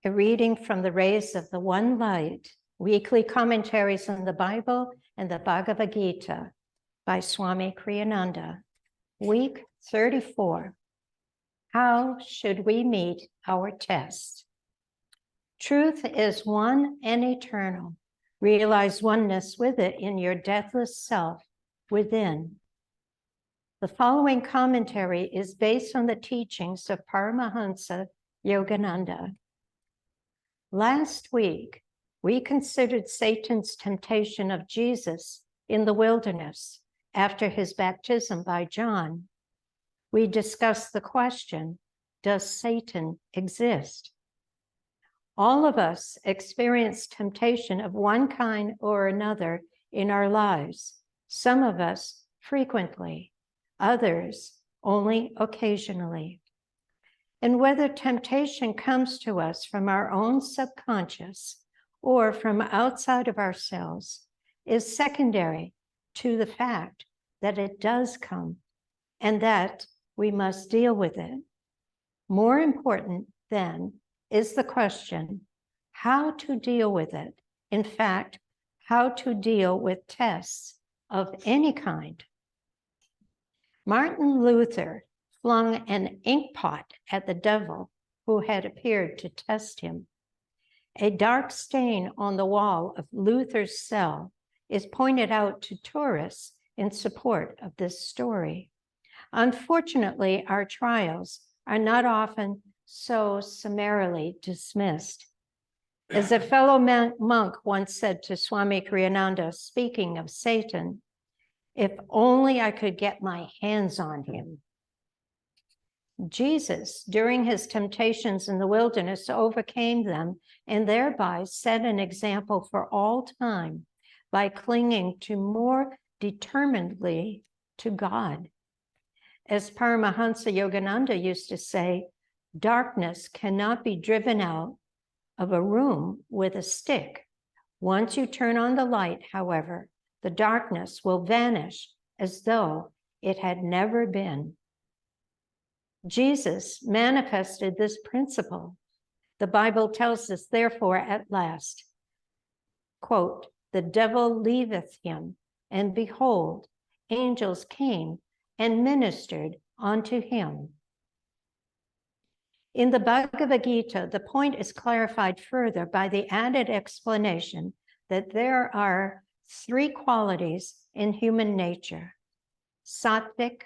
A reading from the Rays of the One Light, Weekly Commentaries on the Bible and the Bhagavad Gita by Swami Kriyananda. Week 34. How should we meet our test? Truth is one and eternal. Realize oneness with it in your deathless self within. The following commentary is based on the teachings of Paramahansa Yogananda. Last week, we considered Satan's temptation of Jesus in the wilderness after his baptism by John. We discussed the question, does Satan exist? All of us experience temptation of one kind or another in our lives. Some of us frequently, others only occasionally. And whether temptation comes to us from our own subconscious or from outside of ourselves is secondary to the fact that it does come and that we must deal with it. More important, then, is the question, how to deal with it. In fact, how to deal with tests of any kind. Martin Luther flung an ink pot at the devil who had appeared to test him. A dark stain on the wall of Luther's cell is pointed out to tourists in support of this story. Unfortunately, our trials are not often so summarily dismissed. As a fellow monk once said to Swami Kriyananda, speaking of Satan, "If only I could get my hands on him." Jesus, during his temptations in the wilderness, overcame them and thereby set an example for all time by clinging to more determinedly to God. As Paramahansa Yogananda used to say, darkness cannot be driven out of a room with a stick. Once you turn on the light, however, the darkness will vanish as though it had never been. Jesus manifested this principle. The Bible tells us, therefore, at last, quote, "The devil leaveth him, and behold, angels came and ministered unto him." In the Bhagavad Gita, the point is clarified further by the added explanation that there are three qualities in human nature: sattvic,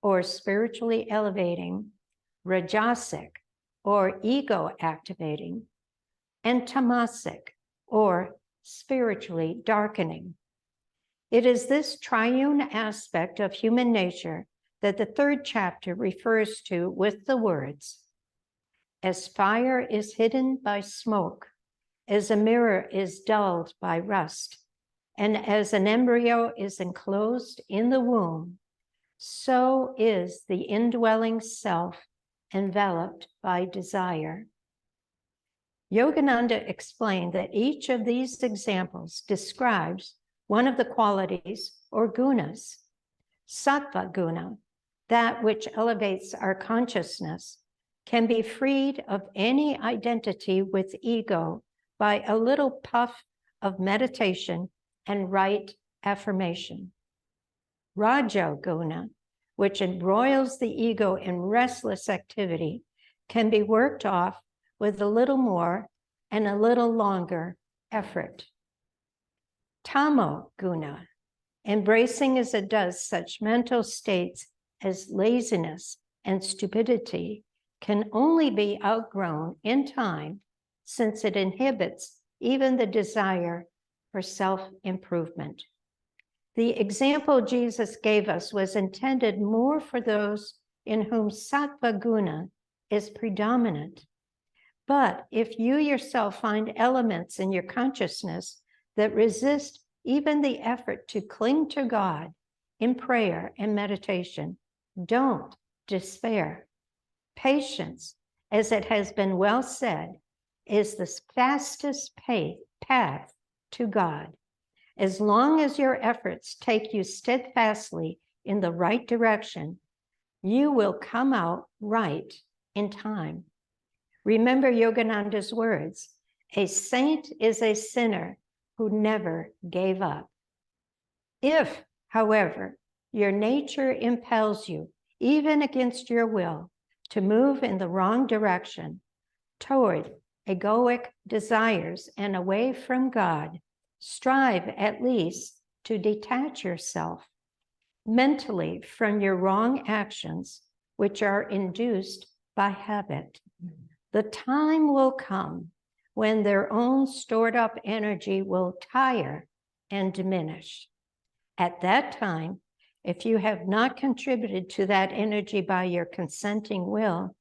or spiritually elevating, rajasic, or ego activating, and tamasic, or spiritually darkening. It is this triune aspect of human nature that the third chapter refers to with the words, "As fire is hidden by smoke, as a mirror is dulled by rust, and as an embryo is enclosed in the womb, so is the indwelling self enveloped by desire." Yogananda explained that each of these examples describes one of the qualities or gunas. Sattva guna, that which elevates our consciousness, can be freed of any identity with ego by a little puff of meditation and right affirmation. Rajoguna, which embroils the ego in restless activity, can be worked off with a little more and a little longer effort. Tamo guna, embracing as it does such mental states as laziness and stupidity, can only be outgrown in time, since it inhibits even the desire for self-improvement. The example Jesus gave us was intended more for those in whom sattva guna is predominant. But if you yourself find elements in your consciousness that resist even the effort to cling to God in prayer and meditation, don't despair. Patience, as it has been well said, is the fastest path to God. As long as your efforts take you steadfastly in the right direction, you will come out right in time. Remember Yogananda's words, a saint is a sinner who never gave up. If, however, your nature impels you, even against your will, to move in the wrong direction toward egoic desires and away from God, strive at least to detach yourself mentally from your wrong actions, which are induced by habit. The time will come when their own stored up energy will tire and diminish. At that time, if you have not contributed to that energy by your consenting will,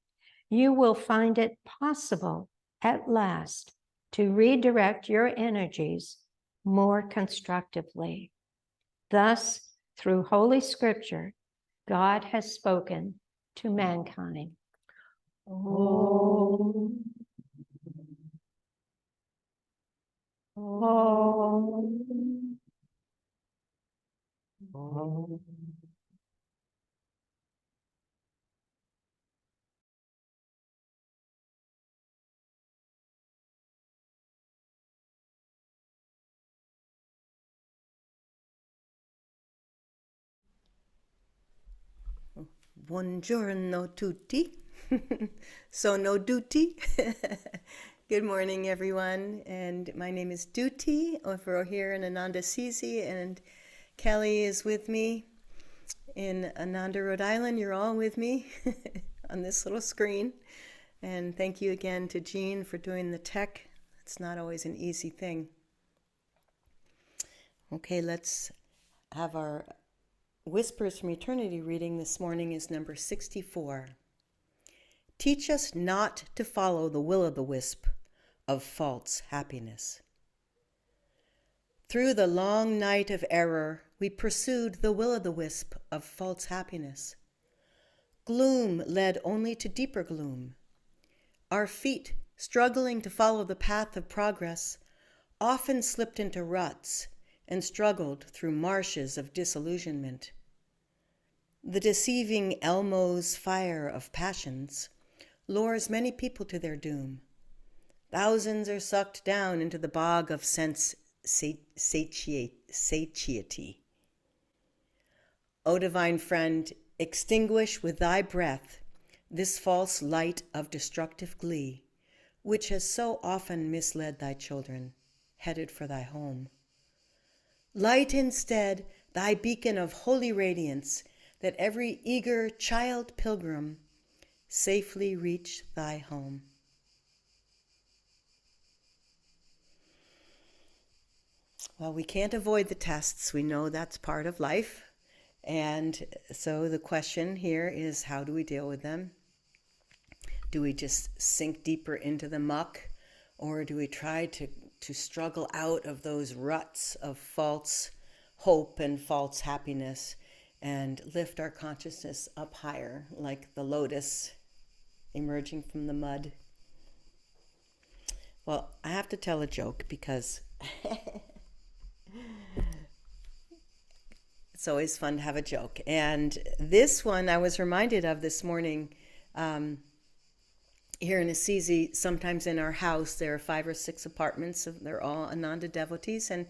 you will find it possible at last to redirect your energies more constructively. Thus, through Holy Scripture, God has spoken to mankind. Om. Om. Om. Buongiorno tutti. Sono Dhuti. Good morning, everyone. And my name is Dhuti over here in Ananda Sisi, and Kelly is with me in Ananda, Rhode Island. You're all with me on this little screen. And thank you again to Jean for doing the tech. It's not always an easy thing. Okay, let's have our Whispers from Eternity reading this morning is number 64. Teach us not to follow the will-o'-the-wisp of false happiness. Through the long night of error, we pursued the will-o'-the-wisp of false happiness. Gloom led only to deeper gloom. Our feet, struggling to follow the path of progress, often slipped into ruts and struggled through marshes of disillusionment. The deceiving Elmo's fire of passions lures many people to their doom. Thousands are sucked down into the bog of sense satiety. O divine friend, extinguish with thy breath this false light of destructive glee, which has so often misled thy children, headed for thy home. Light instead thy beacon of holy radiance, that every eager child pilgrim safely reach thy home. Well, we can't avoid the tests. We know that's part of life. And so the question here is, how do we deal with them? Do we just sink deeper into the muck, or do we try to struggle out of those ruts of false hope and false happiness and lift our consciousness up higher, like the lotus emerging from the mud? Well, I have to tell a joke because it's always fun to have a joke. And this one I was reminded of this morning. Here in Assisi, sometimes in our house, there are 5 or 6 apartments. They're all Ananda devotees, and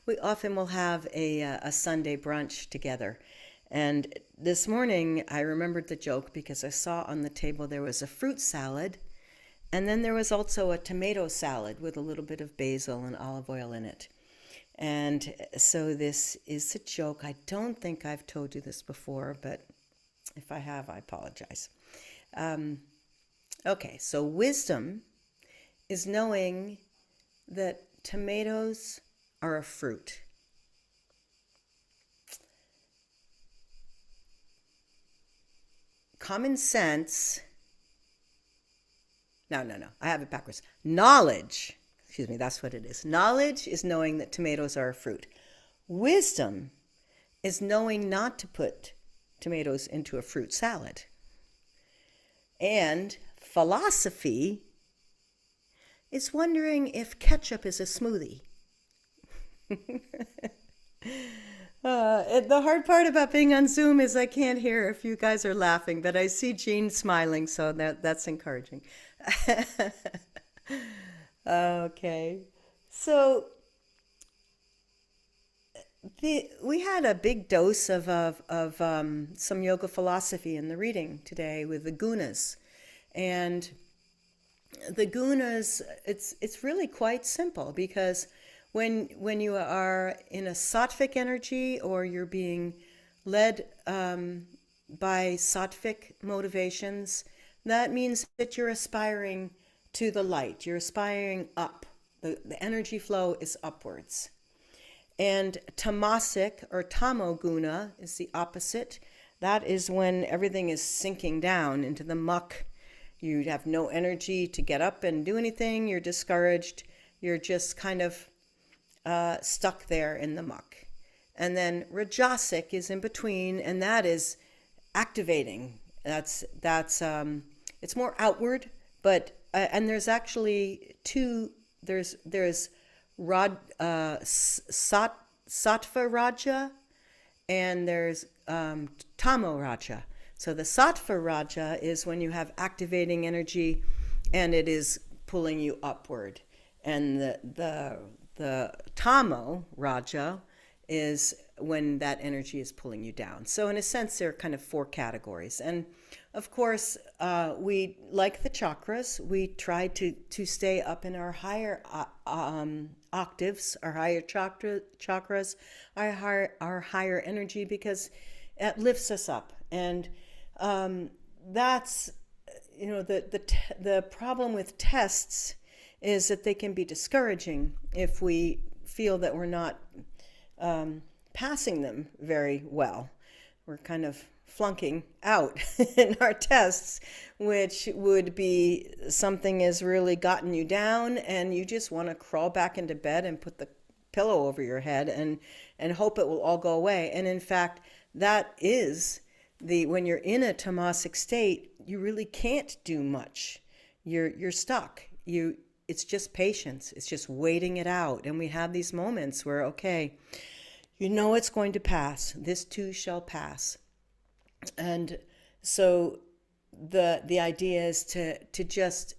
we often will have a Sunday brunch together. And this morning, I remembered the joke because I saw on the table there was a fruit salad, and then there was also a tomato salad with a little bit of basil and olive oil in it. And so this is a joke. I don't think I've told you this before, but if I have, I apologize. Okay, so wisdom is knowing that tomatoes are a fruit. Common sense, no, I have it backwards. Knowledge, that's what it is. Knowledge is knowing that tomatoes are a fruit. Wisdom is knowing not to put tomatoes into a fruit salad. And philosophy is wondering if ketchup is a smoothie. The hard part about being on Zoom is I can't hear if you guys are laughing, but I see Jean smiling, so that's encouraging. Okay. So we had a big dose of some yoga philosophy in the reading today with the gunas. And the gunas, it's really quite simple because when you are in a sattvic energy or you're being led by sattvic motivations, that means that you're aspiring to the light. You're aspiring up. The energy flow is upwards. And tamasic or tamoguna is the opposite. That is when everything is sinking down into the muck. You have no energy to get up and do anything. You're discouraged. You're just kind of stuck there in the muck. And then rajasic is in between, and that is activating. That's it's more outward, but and there's actually two. There's sattva raja, and there's tamo raja. So the sattva raja is when you have activating energy, and it is pulling you upward, and the tamo raja is when that energy is pulling you down. So in a sense, there are kind of four categories. And of course, we, like the chakras, we try to stay up in our higher octaves, our higher chakras, our higher energy, because it lifts us up. And that's, the problem with tests is that they can be discouraging if we feel that we're not passing them very well. We're kind of flunking out in our tests, which would be something has really gotten you down and you just want to crawl back into bed and put the pillow over your head and hope it will all go away. And in fact, that is when you're in a tamasic state, you really can't do much. You're stuck. It's just patience. It's just waiting it out. And we have these moments where, okay, it's going to pass. This too shall pass. And so the idea is to just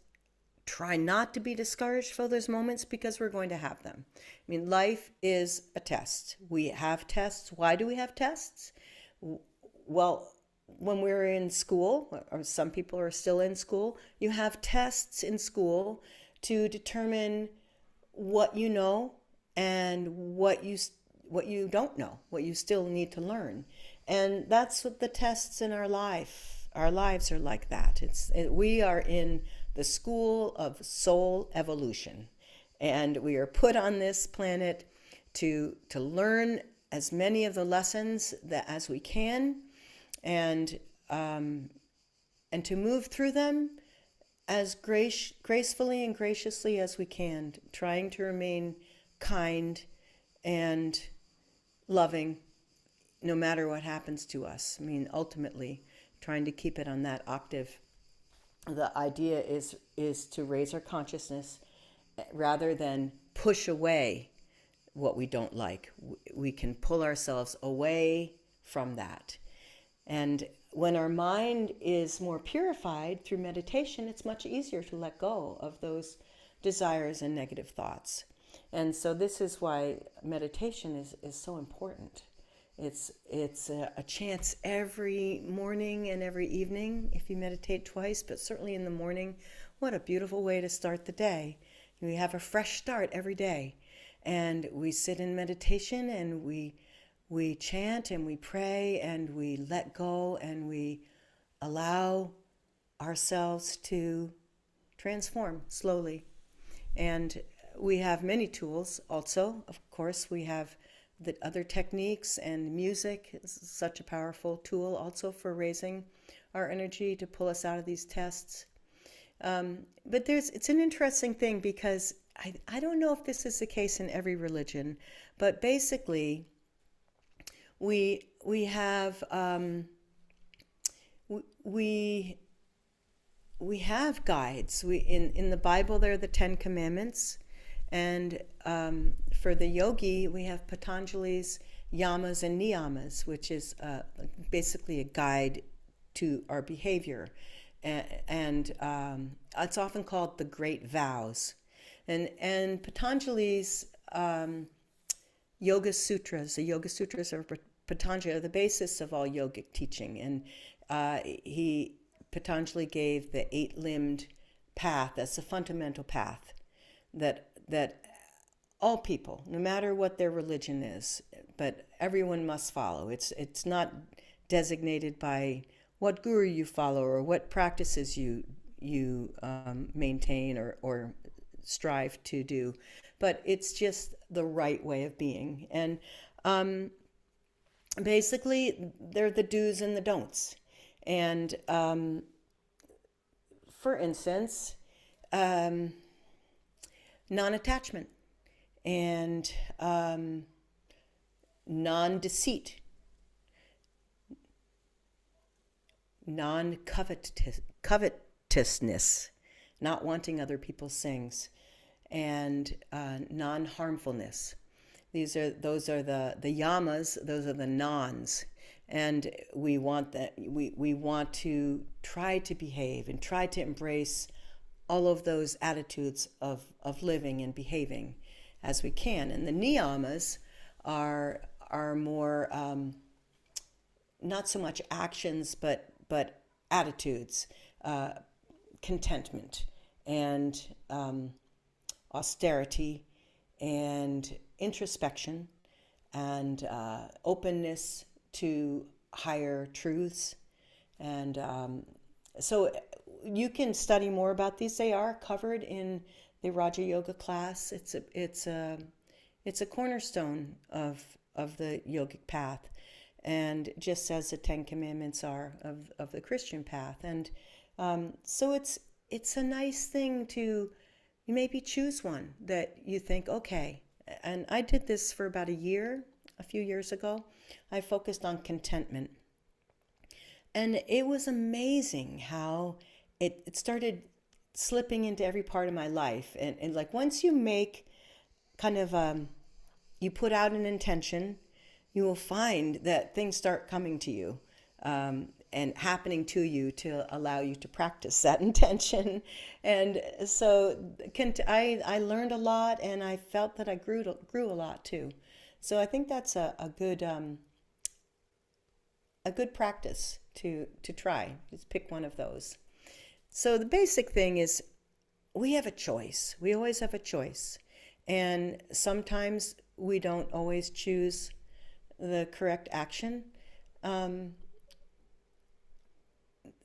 try not to be discouraged for those moments, because we're going to have them. I mean, life is a test. We have tests. Why do we have tests? Well, when we're in school, or some people are still in school, you have tests in school to determine what you know and what you don't know, what you still need to learn. And that's what the tests in our lives are like that. We are in the school of soul evolution, and we are put on this planet to learn as many of the lessons as we can, and to move through them as gracefully and graciously as we can, trying to remain kind and loving no matter what happens to us. I mean, ultimately, trying to keep it on that octave. The idea is to raise our consciousness rather than push away what we don't like. We can pull ourselves away from that. And when our mind is more purified through meditation, it's much easier to let go of those desires and negative thoughts. And so this is why meditation is so important. It's a chance every morning and every evening if you meditate twice, but certainly in the morning. What a beautiful way to start the day. We have a fresh start every day. And we sit in meditation and we chant and we pray and we let go and we allow ourselves to transform slowly. And we have many tools also. Of course, we have the other techniques, and music is such a powerful tool also for raising our energy to pull us out of these tests. But it's an interesting thing, because I don't know if this is the case in every religion, but basically we have we have guides. In the Bible there are the 10 Commandments, and for the yogi we have Patanjali's yamas and niyamas, which is basically a guide to our behavior. and it's often called the Great Vows. And Patanjali's Yoga Sutras, the Yoga Sutras of Patanjali, are the basis of all yogic teaching. And Patanjali gave the eight-limbed path. That's a fundamental path that all people, no matter what their religion is, but everyone must follow. It's not designated by what guru you follow or what practices you maintain or strive to do, but it's just the right way of being. And basically, they're the do's and the don'ts. And for instance, non-attachment and non-deceit, non-covetousness, not wanting other people's things, and non-harmfulness. Those are the yamas. Those are the nons, and we want that. We want to try to behave and try to embrace all of those attitudes of living and behaving as we can. And the niyamas are more not so much actions, but attitudes, contentment, and austerity, and introspection, and openness to higher truths. And so you can study more about these. They are covered in the Raja Yoga class. It's a cornerstone of the yogic path, and just as the Ten Commandments are of the Christian path. And so it's a nice thing to maybe choose one that you think, okay. And I did this for about a few years ago. I focused on contentment. And it was amazing how it started slipping into every part of my life. And like once you make kind of, you put out an intention, you will find that things start coming to you and happening to you to allow you to practice that intention. And so I learned a lot, and I felt that I grew a lot too. So I think that's a good practice to try. Just pick one of those. So the basic thing is we have a choice. We always have a choice. And sometimes we don't always choose the correct action. The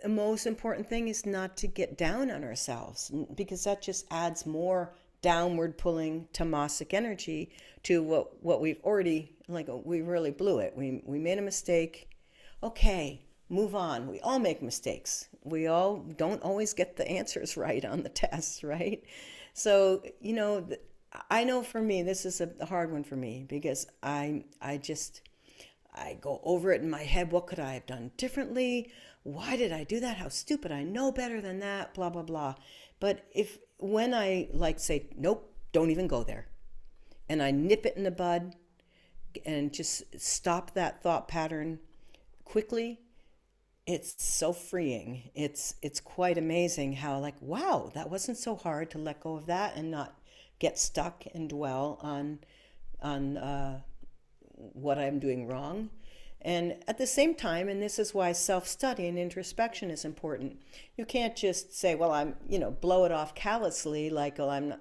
most important thing is not to get down on ourselves, because that just adds more downward pulling tamasic energy to what we've already, like, we really blew it. We made a mistake. Okay, move on. We all make mistakes. We all don't always get the answers right on the tests, right? So, I know for me, this is a hard one for me, because I go over it in my head. What could I have done differently? Why did I do that? How stupid. I know better than that, blah, blah, blah. But when I say, nope, don't even go there, and I nip it in the bud and just stop that thought pattern quickly, it's so freeing. It's quite amazing how, like, wow, that wasn't so hard to let go of that and not get stuck and dwell on what I'm doing wrong. And at the same time, and this is why self-study and introspection is important, you can't just say, well, I'm, blow it off callously, like, well, I'm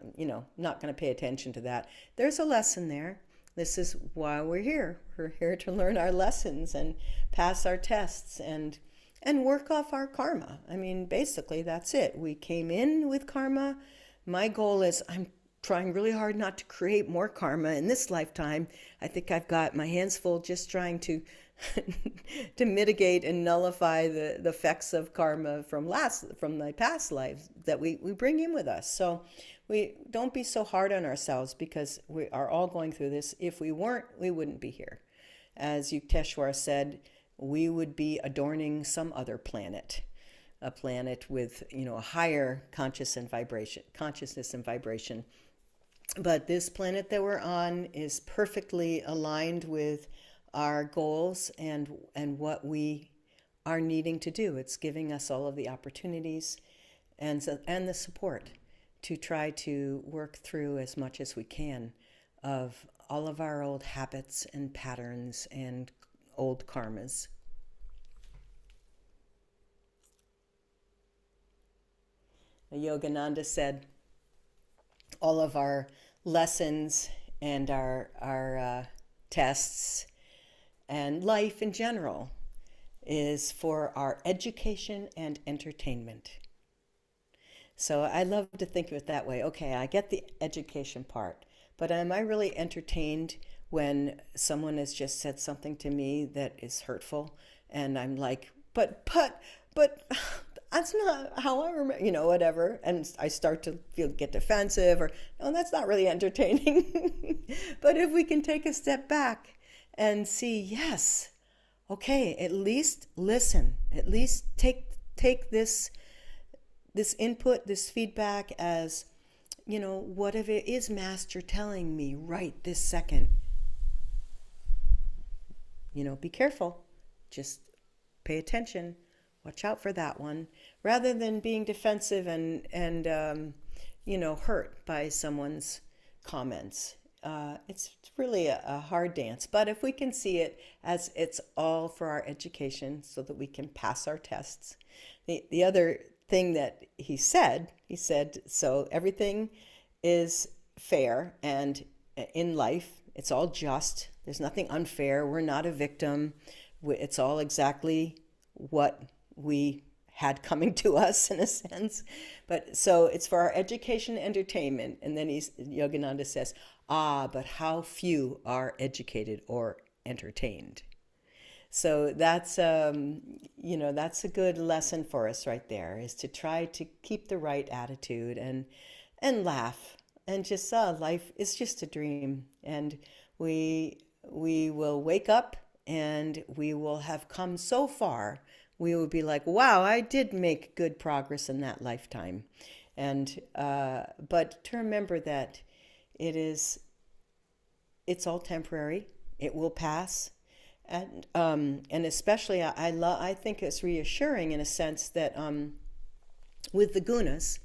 not going to pay attention to that. There's a lesson there. This is why we're here. We're here to learn our lessons and pass our tests and work off our karma. I mean, basically, that's it. We came in with karma. My goal is I'm trying really hard not to create more karma in this lifetime. I think I've got my hands full just trying to to mitigate and nullify the effects of karma from my past lives that we bring in with us. So we don't be so hard on ourselves, because we are all going through this. If we weren't, we wouldn't be here. As Yukteswar said, we would be adorning some other planet, a planet with a higher consciousness and vibration. But this planet that we're on is perfectly aligned with our goals and what we are needing to do. It's giving us all of the opportunities and the support to try to work through as much as we can of all of our old habits and patterns and old karmas. Yogananda said all of our lessons and our tests and life in general is for our education and entertainment. So I love to think of it that way. Okay, I get the education part, but am I really entertained when someone has just said something to me that is hurtful? And I'm like, but, that's not how I remember, whatever. And I start to get defensive or, no, that's not really entertaining. But if we can take a step back and see, yes, okay, at least listen, at least take this input, this feedback as, what if it is Master telling me right this second? Be careful, just pay attention, watch out for that one, rather than being defensive and hurt by someone's comments. It's really a hard dance, but if we can see it as it's all for our education so that we can pass our tests. The other thing that he said, so everything is fair, and in life, it's all just. There's nothing unfair. We're not a victim. It's all exactly what we had coming to us, in a sense. But so it's for our education and entertainment. And then Yogananda says, but how few are educated or entertained. So that's that's a good lesson for us right there, is to try to keep the right attitude and laugh and just life is just a dream, and we will wake up and we will have come so far. We will be like, wow, I did make good progress in that lifetime, and but to remember that it's all temporary. It will pass. And especially, I think it's reassuring in a sense that with the gunas,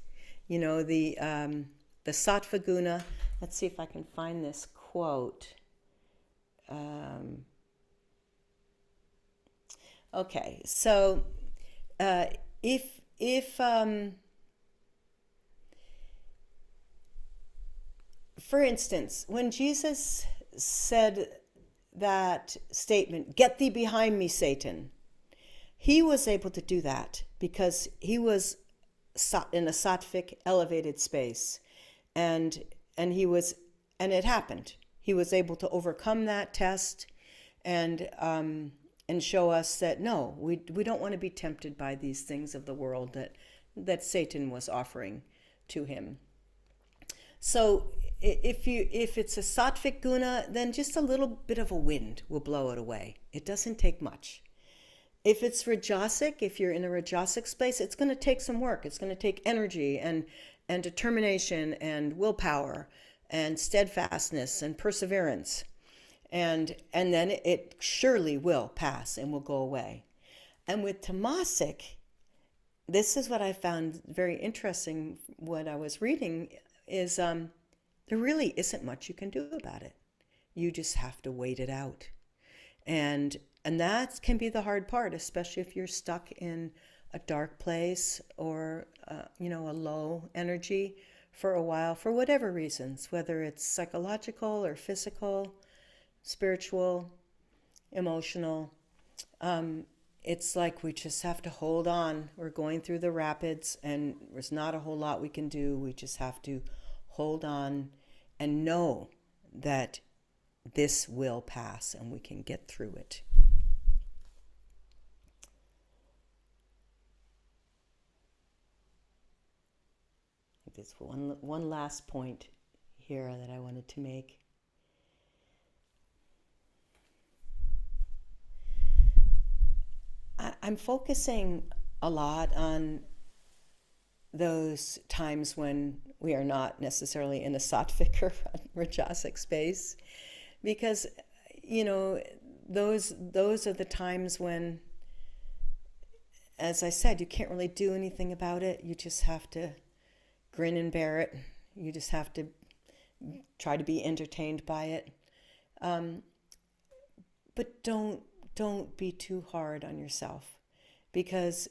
the sattva guna. Let's see if I can find this quote. Okay, so if for instance, when Jesus said that statement, "Get thee behind me, Satan," he was able to do that because he was in a sattvic elevated space, and it happened. He was able to overcome that test and show us that no, we don't want to be tempted by these things of the world that Satan was offering to him. So if it's a sattvic guna, then just a little bit of a wind will blow it away. It doesn't take much. If it's rajasic, if you're in a rajasic space, it's going to take some work. It's going to take energy and determination and willpower and steadfastness and perseverance. And then it surely will pass and will go away. And with tamasic, this is what I found very interesting when I was reading, is there really isn't much you can do about it. You just have to wait it out. And that can be the hard part, especially if you're stuck in a dark place or a low energy for a while, for whatever reasons, whether it's psychological or physical, spiritual, emotional. It's like we just have to hold on. We're going through the rapids and there's not a whole lot we can do. We just have to hold on and know that this will pass and we can get through it. There's one last point here that I wanted to make. I'm focusing a lot on those times when we are not necessarily in a sattvic or rajasic space, because those are the times when as I said, you can't really do anything about it. You just have to grin and bear it. You just have to try to be entertained by it. But don't be too hard on yourself, because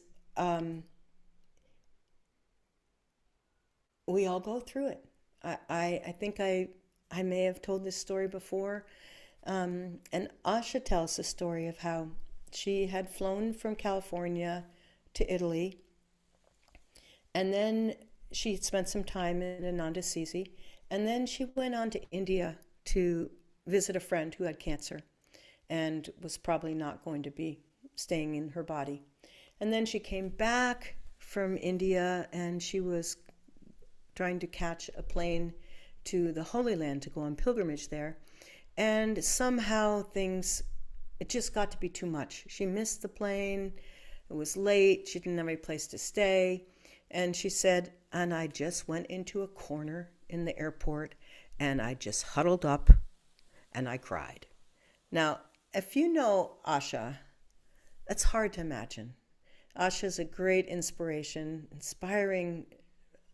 we all go through it. I think I may have told this story before. And Asha tells the story of how she had flown from California to Italy, and then she spent some time in Ananda Rhode, and then she went on to India to visit a friend who had cancer and was probably not going to be staying in her body. And then she came back from India, and she was trying to catch a plane to the Holy Land to go on pilgrimage there. And somehow it just got to be too much. She missed the plane. It was late. She didn't have any place to stay. And she said, and I just went into a corner in the airport and I just huddled up and I cried. Now, if you know Asha, that's hard to imagine. Asha is a great inspiration, inspiring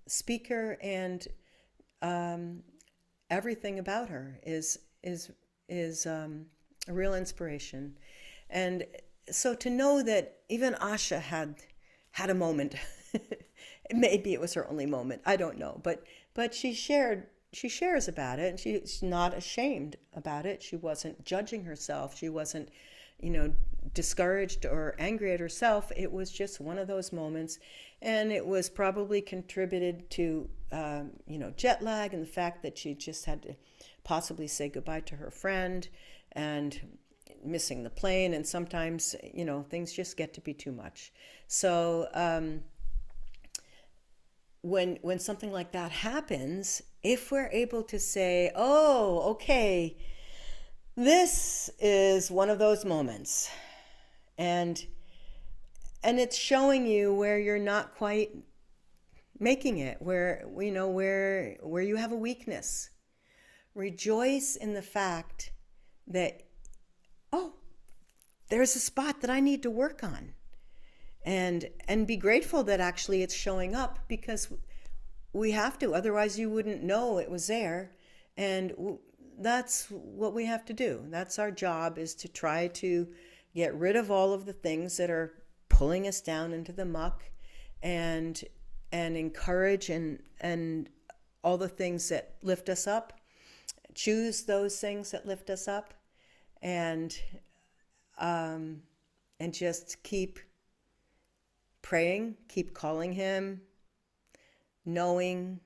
speaker, and everything about her is a real inspiration. And so to know that even Asha had a moment, maybe it was her only moment, I don't know, but she shares about it, and she's not ashamed about it. She wasn't judging herself. She wasn't, discouraged or angry at herself. It was just one of those moments, and it was probably contributed to, jet lag and the fact that she just had to possibly say goodbye to her friend and missing the plane. And sometimes, things just get to be too much. So when something like that happens, if we're able to say, oh, okay, this is one of those moments, and it's showing you where you're not quite making it, where you have a weakness. Rejoice in the fact that, oh, there's a spot that I need to work on, and be grateful that actually it's showing up, because we have to, otherwise you wouldn't know it was there. And that's what we have to do. That's our job, is to try to get rid of all of the things that are pulling us down into the muck, and encourage and all the things that lift us up. Choose those things that lift us up, and just keep praying, keep calling him, knowing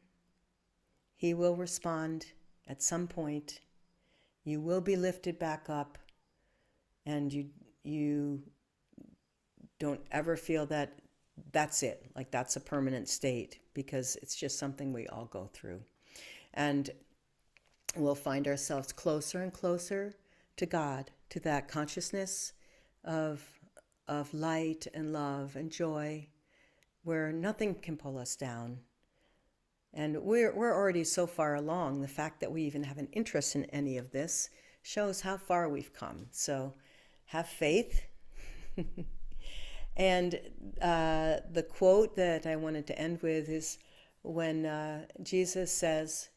he will respond at some point. You will be lifted back up, and you don't ever feel that that's it, like that's a permanent state, because it's just something we all go through. And we'll find ourselves closer and closer to God, to that consciousness of light and love and joy, where nothing can pull us down. And we're already so far along. The fact that we even have an interest in any of this shows how far we've come. So have faith. And the quote that I wanted to end with is when Jesus says,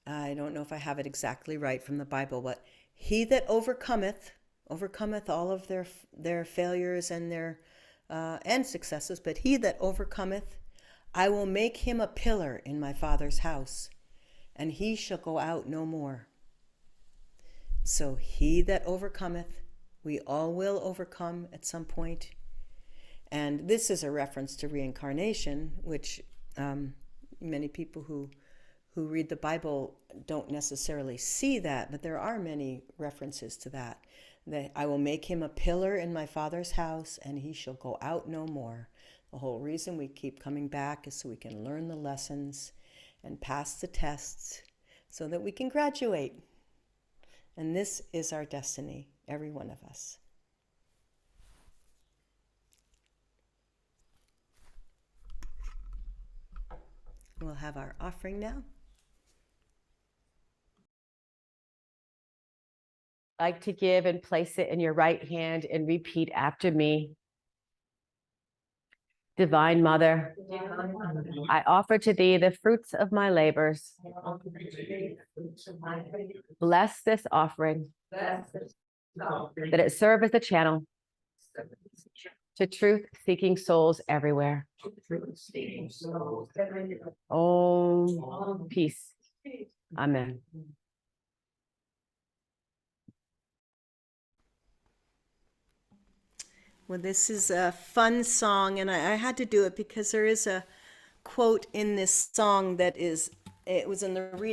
I don't know if I have it exactly right from the Bible, but he that overcometh all of their failures and their and successes, but he that overcometh, I will make him a pillar in my Father's house, and he shall go out no more. So he that overcometh, we all will overcome at some point. And this is a reference to reincarnation, which many people who read the Bible don't necessarily see that, but there are many references to that. That I will make him a pillar in my Father's house, and he shall go out no more. The whole reason we keep coming back is so we can learn the lessons and pass the tests so that we can graduate. And this is our destiny, every one of us. We'll have our offering now. like to give and place it in your right hand and repeat after me. Divine Mother, I offer to thee the fruits of my labors. Bless this offering, that it serve as a channel to truth-seeking souls everywhere. Om, peace. Amen. Well, this is a fun song, and I had to do it because there is a quote in this song that it was in the reading